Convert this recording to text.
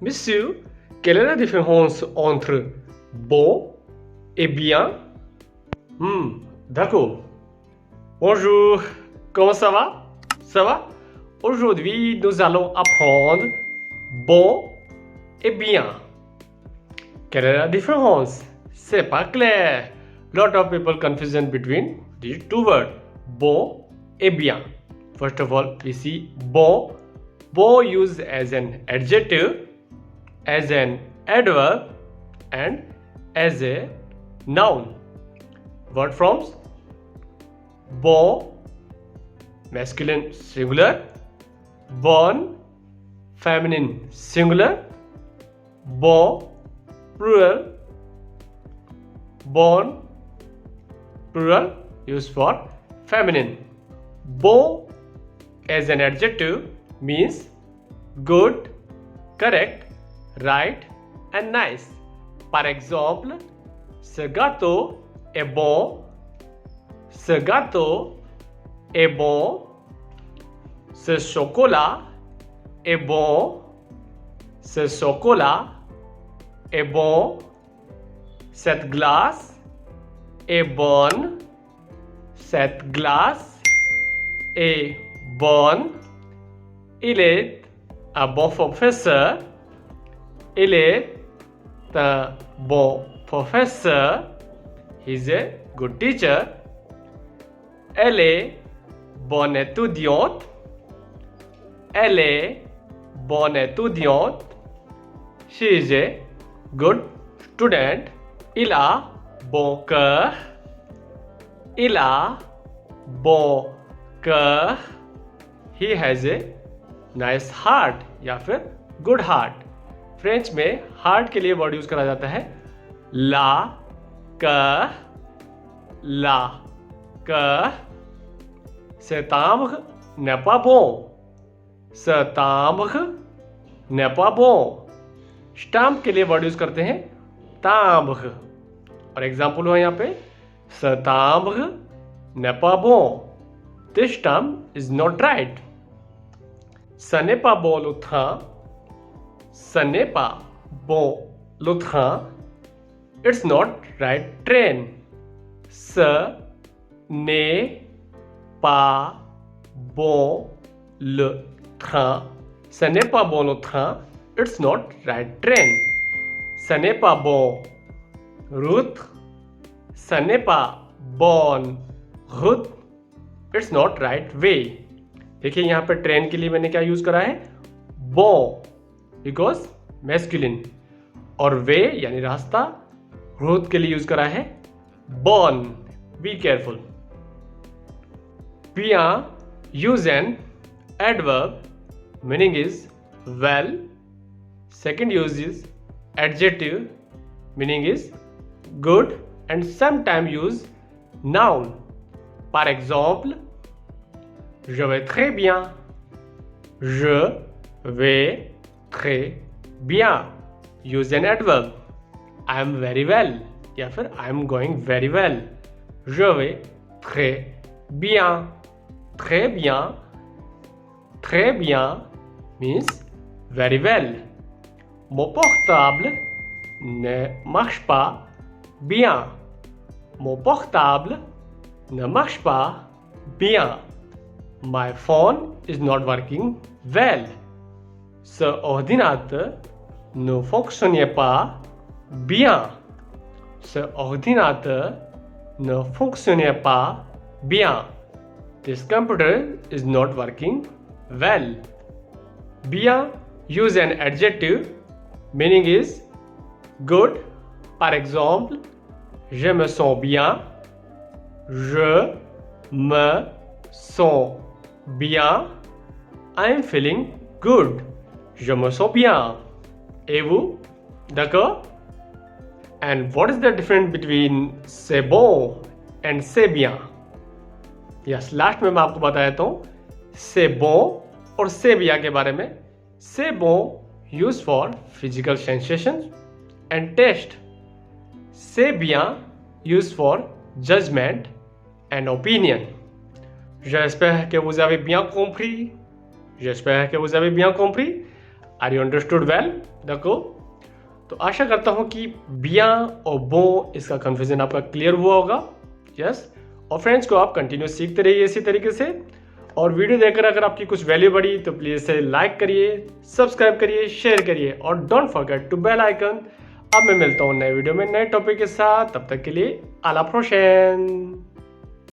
Monsieur, quelle est la différence entre bon et bien? D'accord. Bonjour, comment ça va? Ça va? Aujourd'hui, nous allons apprendre bon et bien. Quelle est la différence? C'est pas clair. Lot of people confusion between these two words, bon et bien. First of all, we see bon. Bon used as an adjective, as an adverb, and as a noun. Word forms: bon, masculine singular; bon, feminine singular; bon, plural; bon, plural used for feminine. Bon as an adjective means good, correct, right and nice. Par exemple, ce gâteau est bon, ce gâteau est bon, ce chocolat est bon, ce chocolat est bon, cette glace est bonne, cette glace est bonne. Il est un bon professeur, il est un bon professeur, he's a good teacher. Elle est bonne étudiante, elle est bonne étudiante, she is a good student. Il a bon cœur, il a bon cœur, he has a nice heart या फिर good heart. French में heart के लिए word use करा जाता है ला cœur, la cœur. Cet ambre n'est pas bon, cet ambre n'est pas bon. Stamp के लिए वर्ड यूज करते हैं timbre. और एग्जाम्पल हुआ यहाँ पे cet timbre n'est pas bon. This stamp is not right. Ce n'est pas bon le train. Ce n'est pas bon le train. It's not right train. Ce n'est pas bon le train. Ce n'est pas bon le train. It's not right train. Ce n'est pas bon route. Ce n'est pas bonne route. It's not right way. देखिए यहाँ पर train के लिए मैंने क्या use करा है bon because masculine, और वे यानी रास्ता रूट के लिए यूज करा है bon. Be careful. bien use an adverb meaning is well. Second use is adjective meaning is good, and sometimes use noun. Par exemple, je vais très bien. Je vais très bien. Use an adverb. I am very well या फिर I am going very well. Je vais très bien. Très bien. Très bien means very well. Mon portable ne marche pas bien. Mon portable ne marche pas bien. My phone is not working well. Ce ordinateur ne fonctionnait pas bien. Ce ordinateur ne fonctionnait pas bien. This computer is not working well. Bien use an adjective meaning is good. Par exemple, je me sens bien. Je me sens bien. I am feeling good. Je me sens bien. Et vous? D'accord? And what is the difference between c'est bon and c'est bien? Yes, last में मैं आपको बता देता हूँ c'est bon और c'est bien के बारे में. C'est bon used for physical sensations and taste. C'est bien used for judgment and opinion. J'espère que vous avez bien compris. Are you understood well? देखो, तो आशा करता हूँ कि बिया और बो इसका कन्फ्यूजन आपका क्लियर हुआ होगा। यस, और फ्रेंड्स को आप कंटिन्यू सीखते रहिए इसी तरीके से। और वीडियो देखकर अगर आपकी कुछ वैल्यू बढ़ी तो प्लीज़ इसे लाइक करिए, सब्सक्राइब करिए, शेयर करिए और don't forget to bell icon. अब मैं मिलता हूँ नए वीडियो में नए टॉपिक के साथ, तब तक के लिए आला प्रोशन।